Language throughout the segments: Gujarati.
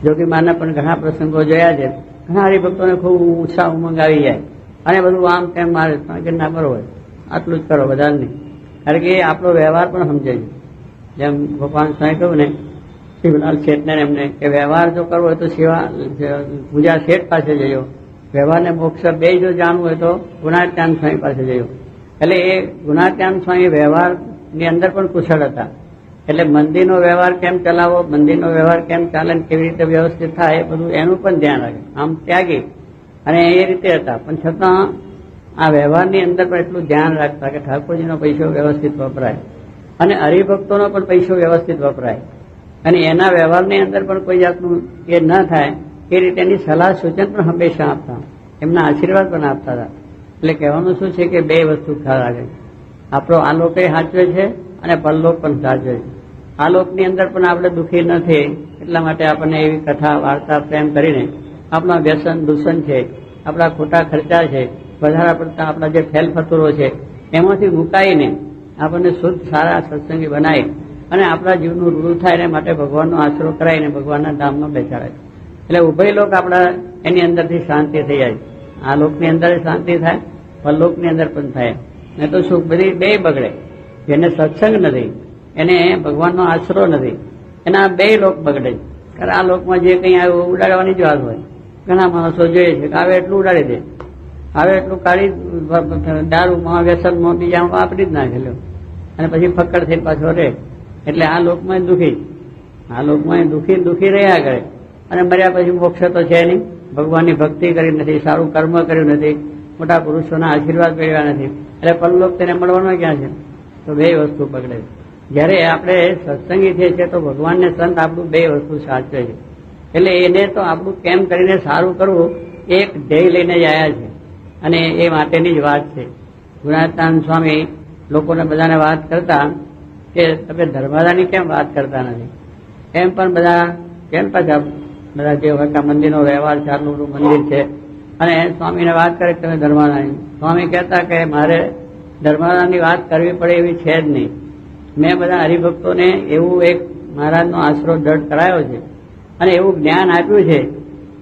જોગી માના પણ ઘણા પ્રસંગો જોયા છે. ઘણા હરિભક્તોને ખૂબ ઉત્સાહ ઉમંગ આવી જાય અને બધું આમ તેમ મારે કે ના બરોબર આટલું જ કરો, વધારે નહીં. કારણ કે આપણો વ્યવહાર પણ સમજે છે. જેમ ભગવાન સ્વામી કહ્યું ને શિવલાલ શેઠને એમને કે વ્યવહાર જો કરવો હોય તો પૂજા શેઠ પાસે જજો, વ્યવહારને મોક્ષ બે જો જાણવું હોય તો ગુણાત્યાન સ્વામી પાસે જજો. એટલે એ ગુણાત્યાન સ્વામી વ્યવહારની અંદર પણ કુશળ હતા. એટલે મંદિરનો વ્યવહાર કેમ ચલાવવો, મંદિરનો વ્યવહાર કેમ ચાલે, કેવી રીતે વ્યવસ્થિત થાય, એ બધું એનું પણ ધ્યાન રાખે. આમ ત્યાગી અને એ રીતે હતા, પણ છતાં આ વ્યવહારની અંદર પણ એટલું ધ્યાન રાખતા કે ઠાકોરજીનો પૈસો વ્યવસ્થિત વપરાય અને હરિભક્તોનો પણ પૈસો વ્યવસ્થિત વપરાય અને એના વ્યવહારની અંદર પણ કોઈ જાતનું એ ન થાય એ રીતે એની સલાહ સૂચન પણ હંમેશા આપતા, એમના આશીર્વાદ પણ આપતા હતા. એટલે કહેવાનું શું છે કે બે વસ્તુ ખ્યાલ રાખે, આપણો આલોક સાચવે છે અને પરલોક પણ સાચવે છે. આલોકની અંદર પણ આપણે દુઃખી ન થઈએ એટલા માટે આપણને એવી કથા વાર્તા પ્રેમ કરીને આપણા વ્યસન દૂષણ છે, આપણા ખોટા ખર્ચા છે, વધારે પડતા આપણા જે ફેલ ફતુરો છે એમાંથી મુકાઈને આપણને શુદ્ધ સારા સત્સંગી બનાવી અને આપણા જીવનું રૂડું થાય એને માટે ભગવાનનો આશરો કરાવીને ભગવાનના ધામમાં બેસાડે. એટલે ઉભય લોક આપણા એની અંદરથી શાંતિ થઈ જાય. આ લોકની અંદર શાંતિ થાય, પરલોકની અંદર પણ થાય. નહીં તો સુખ બધી બે બગડે. જેને સત્સંગ નથી, એને ભગવાનનો આશરો નથી, એના બે લોક બગડે. કારણ આ લોકમાં જે કંઈ આવ્યું ઉડાડવાની જ વાત હોય. ઘણા માણસો જોઈએ છે કે આવે એટલું ઉડાડી દે, આવે એટલું કાઢી દારૂમાં વ્યસનમાં બીજામાં વાપરી જ નાખેલું અને પછી ફક્કડ થઈને પાછો રહે. એટલે આ લોકમાં દુઃખી, આ લોકમાં દુઃખી રહ્યા કરે અને મર્યા પછી મોક્ષ તો છે નહીં. ભગવાનની ભક્તિ કરી નથી, સારું કર્મ કર્યું નથી, મોટા પુરુષોના આશીર્વાદ મેળવ્યા નથી, એટલે પરલોક તેને મળવાનો ક્યાં છે? તો બે વસ્તુ પકડે. જ્યારે આપણે સત્સંગી થઈએ તો ભગવાનને સંત આપણું બે વસ્તુ સાચવે છે. એટલે એને તો આપણું કેમ કરીને સારું કરવું એક ધ્યેય લઈને જ આવ્યા છે અને એ માટેની જ વાત છે. ગુણાત્યાન સ્વામી લોકોને બધાને વાત કરતા કે તમે ધર્માદાની કેમ વાત કરતા નથી? એમ પણ બધા કેમ પાછા બધા જે હોય કે મંદિરનો વ્યવહાર ચાલુ મંદિર છે અને સ્વામીને વાત કરે કે તમે ધર્માદાની. સ્વામી કહેતા કે મારે ધર્માદાની વાત કરવી પડે એવી છે જ નહીં. મેં બધા હરિભક્તોને એવું એક મહારાજનો આશરો દઢ કરાયો છે અને એવું જ્ઞાન આપ્યું છે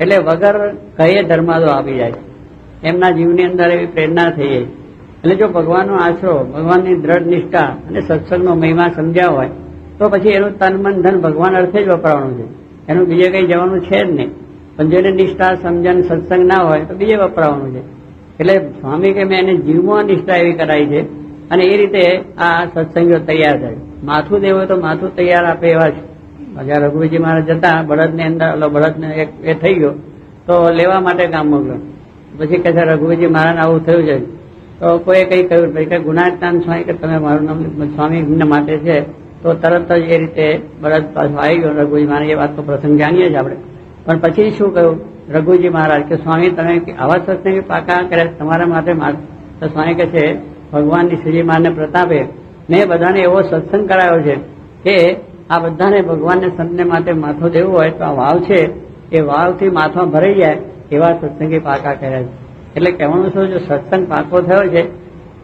એટલે વગર કહીએ ધર્માદો આપી જાય. એમના જીવની અંદર એવી પ્રેરણા થઈ જાય. એટલે જો ભગવાનનો આશરો, ભગવાનની દ્રઢ નિષ્ઠા અને સત્સંગનો મહિમા સમજ્યા હોય તો પછી એનું તન મન ધન ભગવાન અર્થે જ વપરાવાનું છે, એનું બીજે કંઈ જવાનું છે જ નહીં. પણ જેને નિષ્ઠા સમજણ સત્સંગ ના હોય તો બીજે વપરાવાનું છે. એટલે સ્વામી કે મેં એને જીવમાં નિષ્ઠા એવી કરાઈ છે અને એ રીતે આ સત્સંગીઓ તૈયાર થાય. માથું દેવું હોય તો માથું તૈયાર આપે એવા છે. જ્યાં રઘુવીરજી મહારાજ જતા બળદની અંદર, બળદને એક એ થઈ ગયો તો લેવા માટે કામ મોકલ્યો. પછી કહે છે રઘુવીરજી મહારાજ આવું થયું છે તો કોઈ કંઈ કહ્યું ભાઈ કે ગુણાત્યાન સ્વામી કે તમે મારું નામ સ્વામી માટે છે તો તરત જ એ રીતે બળદ પાછો આવી ગયો. રઘુજી મહારાજ એ વાત તો પ્રસંગ જાણીએ છીએ આપણે, પણ પછી શું કહ્યું રઘુજી મહારાજ કે સ્વામી તમે આવા સત્સંગ પાકા કરે તમારા માટે? તો સ્વામી કહે છે ભગવાનની શ્રીજી મહારાજને પ્રતાપે મેં બધાને એવો સત્સંગ કરાયો છે કે આ બધાને ભગવાનને સંતને માટે માથું દેવું હોય તો આ વાવ છે એ વાવથી માથા ભરાઈ જાય એવા સત્સંગી પાકા કર્યા છે. એટલે કહેવાનું શું, જો સત્સંગ પાકો થયો છે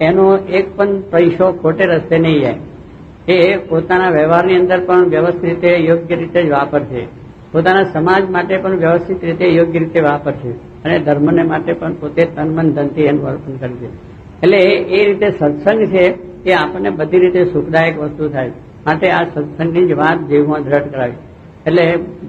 એનો એક પણ પૈસો ખોટે રસ્તે નહીં જાય. એ પોતાના વ્યવહારની અંદર પણ વ્યવસ્થિત રીતે યોગ્ય રીતે જ વાપરશે, પોતાના સમાજ માટે પણ વ્યવસ્થિત રીતે યોગ્ય રીતે વાપરશે અને ધર્મને માટે પણ પોતે તન મન ધનથી એનું વર્તન કરશે. એટલે એ રીતે સત્સંગ છે એ આપણને બધી રીતે સુખદાયક વસ્તુ થાય. માટે આ સત્સંગની જ વાત જીવમાં દ્રઢ કરાવી. એટલે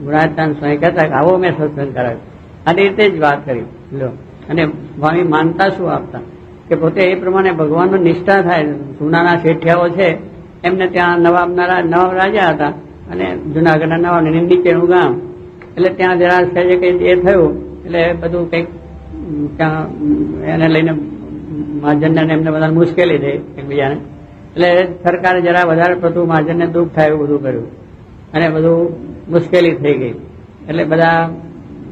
ગુણાત્યાન સ્વામી કહેતા કે આવો મેં સત્સંગ કરાવ્યો આ રીતે જ વાત કરી લો. અને સ્વામી માનતા શું આપતા કે પોતે એ પ્રમાણે ભગવાનનો નિષ્ઠા થાય. જૂનાના શેઠિયાઓ છે એમને ત્યાં નવાબ રાજા હતા અને જુનાગઢના નવાબ નીચેનું ગામ, એટલે ત્યાં જરા સહેજે કંઈ એ થયું એટલે બધું કંઈક ત્યાં એને લઈને મહાજનને એમને બધા મુશ્કેલી થઈ એકબીજાને. એટલે સરકારે જરા વધારે પડતું મહાજનને દુઃખ થાય એવું બધું કર્યું અને બધું મુશ્કેલી થઈ ગઈ. એટલે બધા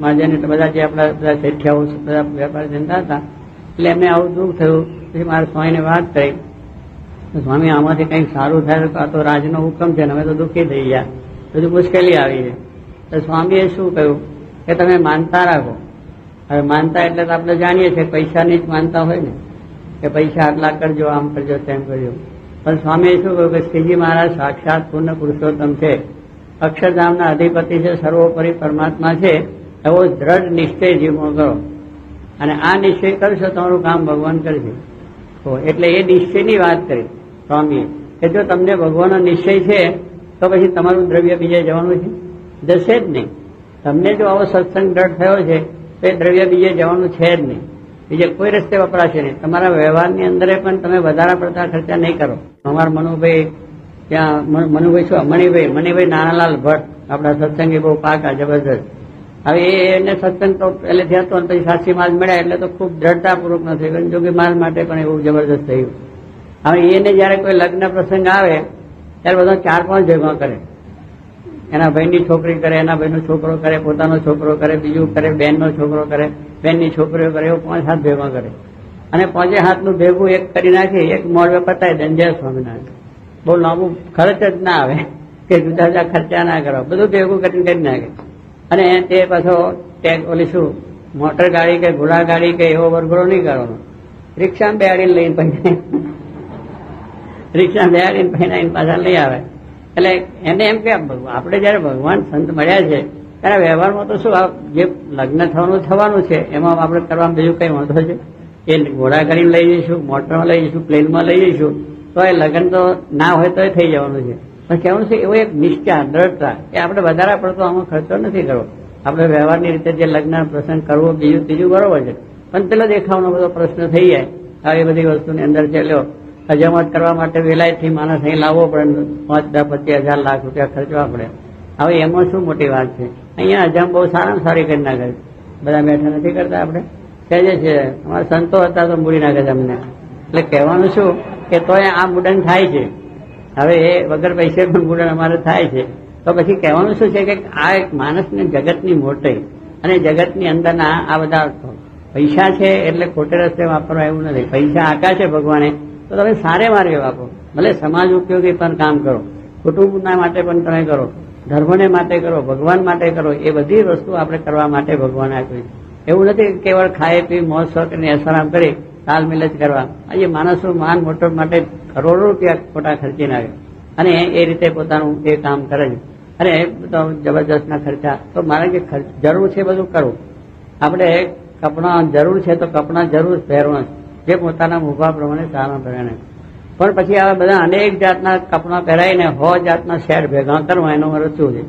મહાજન બધા જે આપણા બધા શેઠિયાઓ બધા વેપારી ધંધા હતા એટલે એમને આવું દુઃખ થયું. પછી મારા સ્વામીને વાત કરી, સ્વામી આમાંથી કંઈક સારું થાય તો આ તો રાજનો હુકમ છે ને અમે તો દુઃખી થઈ ગયા, બધું મુશ્કેલી આવી છે. તો સ્વામીએ શું કહ્યું કે તમે માનતા રાખો. હવે માનતા એટલે તો આપણે જાણીએ છીએ પૈસાની જ માનતા હોય ને કે પૈસા આટલા કરજો, આમ કરજો, તેમ કરજો. પણ સ્વામીએ શું કહ્યું કે શ્રીજી મહારાજ સાક્ષાત પૂર્ણ પુરુષોત્તમ છે અક્ષરધામના અધિપતિ છે, સર્વોપરી પરમાત્મા છે, એવો દ્રઢ નિશ્ચય જીવમાં કરો. અને આ નિશ્ચય કરશો તમારું કામ ભગવાન કરશે. તો એટલે એ નિશ્ચયની વાત કરી સ્વામીએ કે જો તમને ભગવાનનો નિશ્ચય છે તો પછી તમારું દ્રવ્ય બીજે જવાનું છે? જશે જ નહીં. તમને જો આવો સત્સંગ દ્રઢ થયો છે તો એ દ્રવ્ય બીજે જવાનું છે જ નહીં, બીજે કોઈ રસ્તે વપરાશે નહીં. તમારા વ્યવહારની અંદર પણ તમે વધારે પડતા ખર્ચા નહીં કરો. અમારા મનુભાઈ ત્યાં મનુભાઈ શું મણિભાઈ નાનાલાલ ભટ્ટ આપણા સત્સંગી બહુ પાકા જબરદસ્ત. હવે એને સત્સંગ તો પહેલેથી હતો ને પછી સાચી માલ મળ્યા એટલે તો ખૂબ દ્રઢતાપૂર્વક નથી થયું. જોગી માલ માટે પણ એવું જબરદસ્ત થયું. હવે એને જયારે કોઈ લગ્ન પ્રસંગ આવે ત્યારે બધા 4-5 ભેગા કરે. એના ભાઈની છોકરી કરે, એના ભાઈનો છોકરો કરે, પોતાનો છોકરો કરે, બીજું કરે, બહેનનો છોકરો કરે, બહેનની છોકરીઓ કરે, એવું 5-7 ભેગા કરે. અને 5-7નું ભેગું એક કરી નાખી, એક મોડવે પતાવી દે. જય સ્વામિનારાયણ. બહુ લાંબુ ખર્ચ જ ના આવે કે જુદા જુદા ખર્ચા ના કરો, બધું ભેગું કરીને કરી નાખે. અને તે પાછો ઓલી શું મોટર ગાડી કે ઘોડા ગાડી કે એવો વરઘોડો નહીં કરવાનો. રિક્ષામાં બેહાડીને લઈને પહેરાવીને પાછા લઈ આવે. એટલે એને એમ કે આપણે જયારે ભગવાન સંત મળ્યા છે ત્યારે વ્યવહારમાં તો શું જે લગ્ન થવાનું છે એમાં આપણે કરવામાં બીજું કઈ વાંધો છે? એ ઘોડા ગાડીને લઈ જઈશું, મોટરમાં લઈ જઈશું, પ્લેનમાં લઈ જઈશું તો એ લગ્ન તો ના હોય તો એ થઈ જવાનું છે. પણ કહેવાનું છે એવો એક નિશ્ચય દ્રઢતા કે આપણે વધારે પડતો આમાં ખર્ચો નથી કરવો. આપણે વ્યવહારની રીતે જે લગ્ન પ્રસંગ કરવો બીજું ત્રીજું બરોબર છે, પણ પેલો દેખાવનો બધો પ્રશ્ન થઈ જાય. આવી બધી વસ્તુની અંદર છે લ્યો હજામત કરવા માટે વેલાયથી માણસ અહીં લાવવો પડે, 5-10-20,000 લાખ રૂપિયા ખર્ચવા પડે. હવે એમાં શું મોટી વાત છે? અહીંયા હજામ બહુ સારામાં સારી કરી નાખે. બધા બેઠા નથી કરતા, આપણે કહેજે છે અમારા સંતો હતા તો મૂડી નાખે છે અમને. એટલે કહેવાનું શું કે તોય આ મુડન થાય છે. હવે એ વગર પૈસે પણ મુડન અમારે થાય છે. તો પછી કહેવાનું શું છે કે આ એક માણસને જગતની મોટી અને જગતની અંદરના આ બધા પૈસા છે એટલે ખોટે રસ્તે વાપરવા એવું નથી. પૈસા આપ્યા છે ભગવાને તો તમે સારે માર્ગે વાપરો. ભલે સમાજ ઉપયોગી પણ કામ કરો, કુટુંબના માટે પણ તમે કરો, ધર્મને માટે કરો, ભગવાન માટે કરો. એ બધી વસ્તુ આપણે કરવા માટે ભગવાન આપ્યું છે. એવું નથી કે કેવળ ખાઈ પી મોજ શોખ અને એસરામ કરી તાલ મિલજ કરવા. આજે માણસો માન મોટો માટે કરોડો રૂપિયા ખોટા ખર્ચી નાખે અને એ રીતે પોતાનું એ કામ કરે છે. અને બધા જબરજસ્તના ખર્ચા. તો મારે જે જરૂર છે બધું કરવું. આપણે કપડા જરૂર છે તો કપડા જરૂર પહેરવા જે પોતાના મુભા પ્રમાણે સારા પહેરે. પણ પછી આ બધા અનેક જાતના કપડા પહેરાઈને 100 જાતના શેર ભેગા કરવા એનો અર્થ શું છે?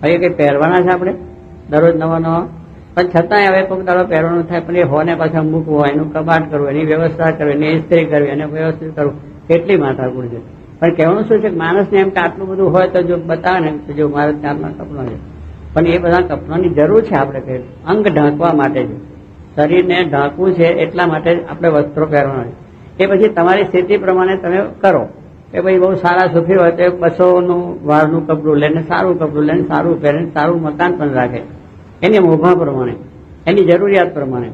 હવે કઈ પહેરવાના છે આપણે દરરોજ નવા નવા, પણ છતાંય હવે કોઈક દાડો પહેરવાનું થાય પણ એ હોને પાછા મૂકવું હોય, એનું કબાટ કરવું, એની વ્યવસ્થા કરવી, એની ઇસ્ત્રી કરવી, એને વ્યવસ્થિત કરવું, કેટલી માથાકૂટ છે. પણ કહેવાનું શું છે કે માણસને એમ કે આટલું બધું હોય તો જો બતાવે ને તો જો મારે ચારના કપડા છે. પણ એ બધા કપડાની જરૂર છે. આપણે કહે અંગ ઢાંકવા માટે છે, શરીરને ઢાંકવું છે એટલા માટે આપણે વસ્ત્રો પહેરવાના છે. એ પછી તમારી સ્થિતિ પ્રમાણે તમે કરો કે ભાઈ બહુ સારા સુખી હોય તો 200નું વારનું કપડું લઈને, સારું કપડું લઈને, સારું પહેરીને સારું મકાન પણ રાખે એની મોભા પ્રમાણે, એની જરૂરિયાત પ્રમાણે.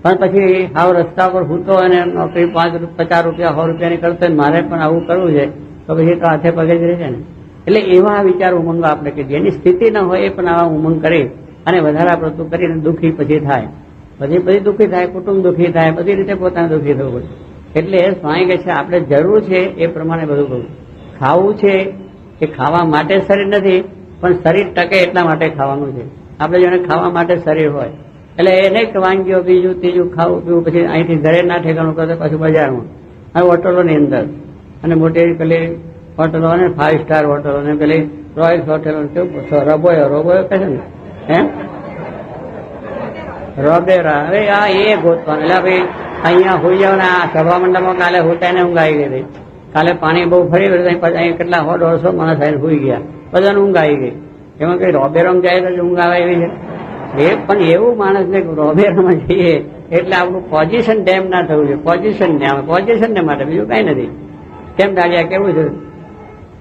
પણ પછી હાવ રસ્તા પર હૂતો અને નોકરી 50 રૂપિયા 100 રૂપિયાની કરતો મારે પણ આવું કરવું છે તો પછી તો હાથે પગે જ રહે છે ને. એટલે એવા વિચાર ઉમંગ આપણે કે જેની સ્થિતિ ન હોય એ પણ આવા ઉમંગ કરી અને વધારે પડતું કરીને દુઃખી પછી થાય, પછી દુઃખી થાય, કુટુંબ દુઃખી થાય, બધી રીતે પોતાને દુઃખી થવું પડે. એટલે સ્વામી કહે છે આપણે જરૂર છે એ પ્રમાણે બધું કરવું. ખાવું છે એ ખાવા માટે શરીર નથી પણ શરીર ટકે એટલા માટે ખાવાનું છે. આપણે જેને ખાવા માટે શરીર હોય એટલે એને વાનગીઓ બીજું ત્રીજું ખાવું પીવું, પછી અહીંથી ઘરે ના ઠેકાણું કરતો પાછું બજારમાં અને હોટલોની અંદર અને મોટી પેલી હોટલો અને 5 સ્ટાર હોટલો અને પેલી રોયલ્સ હોટલો કેવું રબોયો કહે છે ને, હે રોબેરા. હવે આ એ ગોતવાનું. એટલે ભાઈ અહીંયા હોઈ જાવ ને આ સભા મંડળમાં કાલે હોતાને ઊંઘ આવી ગઈ હતી. કાલે પાણી બહુ ફરી ગયું પછી અહીં કેટલા 100-150 માણસ આવીને હોઈ ગયા, બધાને ઊંઘ આવી ગઈ. એમાં કઈ રોબેરામ જાય તો ઊંઘ આવે એવી છે એ પણ એવું માણસને રોબેરામાં જઈએ એટલે આપણું પોઝિશન ડેમ ના થવું જોઈએ. પોઝિશન ને આવે, પોઝિશન ને માટે બીજું કઈ નથી. કેમ દાળિયા કેવું છે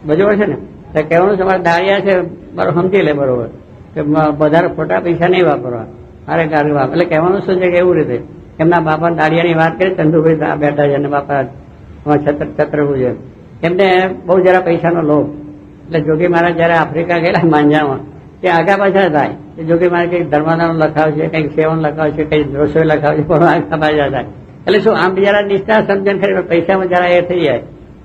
બરોબર છે ને? તો કહેવાનું તમારે દાળિયા છે બરોબર, સમજી લે બરોબર કે વધારે ખોટા પૈસા નહીં વાપરવા. અરે ગાડી વાપ એટલે કહેવાનું શું છે કે એવું રીતે એમના બાપા દાળિયાની વાત કરી, ચંદુભાઈ બેઠા છે અને બાપા છત્રપુર છે, એમને બહુ જરા પૈસાનો લોભ. એટલે જોગી મહારાજ જયારે આફ્રિકા ગયેલા માંજામાં તે આગા પાછા થાય. જોગી મહારાજ કંઈક ધર્માદાનો લખાવ છે, કંઈક સેવન લખાવ છે, કંઈક રસોઈ લખાવ છે, પણ આગા પાછા થાય. એટલે શું આમ જરા નિષ્ઠા સમજણ ખરી પૈસામાં જરા એ થઈ જાય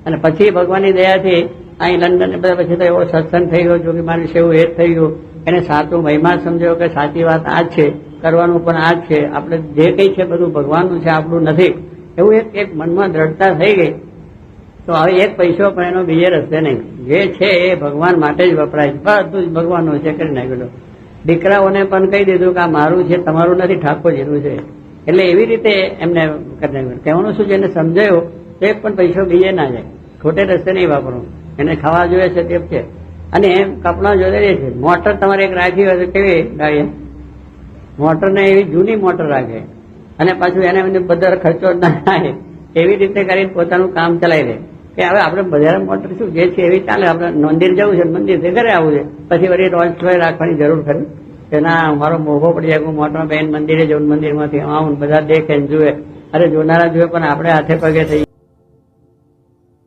અને પછી ભગવાનની દયાથી અહીં લંડન બધા પછી તો એવો સત્સંગ થઈ ગયો જોગી મારી એવું એ જ થઈ ગયું, એને સાચું મહિમા સમજ્યો કે સાચી વાત આ જ છે, કરવાનું પણ આ જ છે, આપણે જે કંઈ છે બધું ભગવાનનું છે, આપણું નથી, એવું એક મનમાં દ્રઢતા થઈ ગઈ. તો હવે એક પૈસો પણ એનો બીજે રસ્તે નહીં, જે છે એ ભગવાન માટે જ વપરાય, બધું જ ભગવાનનું છે કરી નાખેલું. દીકરાઓને પણ કહી દીધું કે આ મારું છે, તમારું નથી, ઠાકોરજીનું છે. એટલે એવી રીતે એમને કરી નાખ્યું. કહેવાનું શું છે, એને સમજાયું તો એક પણ પૈસો બીજે ના જાય, ખોટે રસ્તે નહીં વાપરવું, એને ખાવા જોઈએ છે તે છે. અને એમ કપડાં જોઈએ છે. મોટર તમારે એક રાખી હોય તો કેવી ગાડી, મોટરને એવી જૂની મોટર રાખે અને પાછું એને બધા ખર્ચો ના થાય એવી રીતે કરીને પોતાનું કામ ચલાવી દે કે હવે આપણે બજાર મોટર શું જે છે એવી ચાલે, આપણે મંદિર જવું છે, મંદિરથી ઘરે આવવું છે, પછી વળી રોજ રાખવાની જરૂર ખરી કે ના મારો મોભો પડી જાય, હું મોટરમાં બેન મંદિરે જવું, મંદિરમાંથી આવું, બધા દેખે ને જુએ, અરે જોનારા જુએ પણ આપણે હાથે પગે થઈ